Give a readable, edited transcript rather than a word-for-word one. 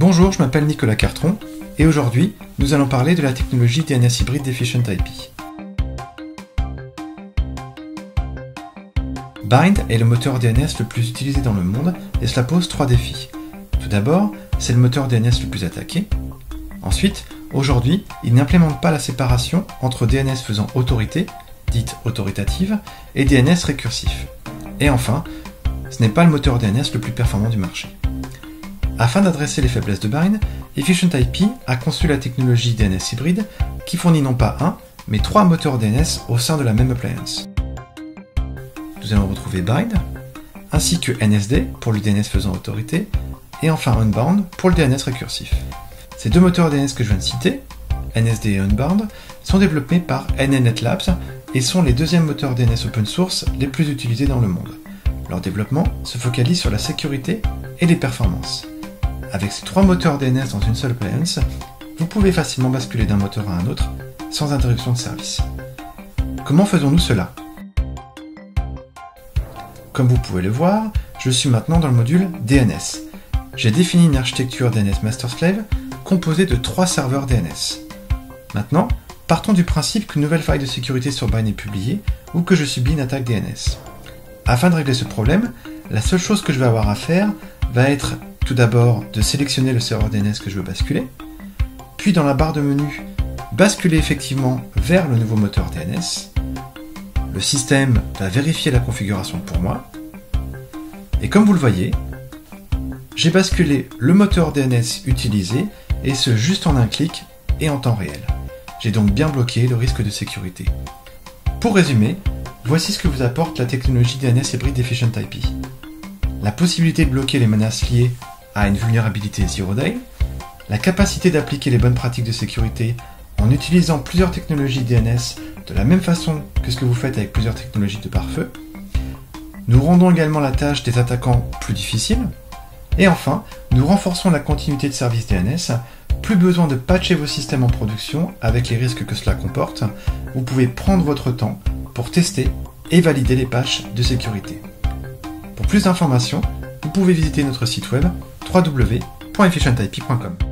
Bonjour, je m'appelle Nicolas Cartron et aujourd'hui, nous allons parler de la technologie DNS hybride d'Efficient IP. Bind est le moteur DNS le plus utilisé dans le monde et cela pose trois défis. Tout d'abord, c'est le moteur DNS le plus attaqué. Ensuite, aujourd'hui, il n'implémente pas la séparation entre DNS faisant autorité, dite autoritative, et DNS récursif. Et enfin, ce n'est pas le moteur DNS le plus performant du marché. Afin d'adresser les faiblesses de Bind, Efficient IP a conçu la technologie DNS hybride qui fournit non pas un, mais trois moteurs DNS au sein de la même appliance. Nous allons retrouver Bind, ainsi que NSD pour le DNS faisant autorité, et enfin Unbound pour le DNS récursif. Ces deux moteurs DNS que je viens de citer, NSD et Unbound, sont développés par NNet Labs et sont les deuxièmes moteurs DNS open source les plus utilisés dans le monde. Leur développement se focalise sur la sécurité et les performances. Avec ces trois moteurs DNS dans une seule appliance, vous pouvez facilement basculer d'un moteur à un autre sans interruption de service. Comment faisons-nous cela? Comme vous pouvez le voir, je suis maintenant dans le module DNS. J'ai défini une architecture DNS master-slave composée de trois serveurs DNS. Maintenant, partons du principe qu'une nouvelle faille de sécurité sur Bind est publiée ou que je subis une attaque DNS. Afin de régler ce problème, la seule chose que je vais avoir à faire va être tout d'abord de sélectionner le serveur DNS que je veux basculer, puis dans la barre de menu, basculer effectivement vers le nouveau moteur DNS. Le système va vérifier la configuration pour moi, et comme vous le voyez, j'ai basculé le moteur DNS utilisé, et ce juste en un clic et en temps réel. J'ai donc bien bloqué le risque de sécurité. Pour résumer, voici ce que vous apporte la technologie DNS hybride d'Efficient IP. La possibilité de bloquer les menaces liées à une vulnérabilité Zero Day, la capacité d'appliquer les bonnes pratiques de sécurité en utilisant plusieurs technologies DNS de la même façon que ce que vous faites avec plusieurs technologies de pare-feu. Nous rendons également la tâche des attaquants plus difficile. Et enfin, nous renforçons la continuité de service DNS. Plus besoin de patcher vos systèmes en production avec les risques que cela comporte. Vous pouvez prendre votre temps pour tester et valider les patchs de sécurité. Pour plus d'informations, vous pouvez visiter notre site web www.efficientip.com.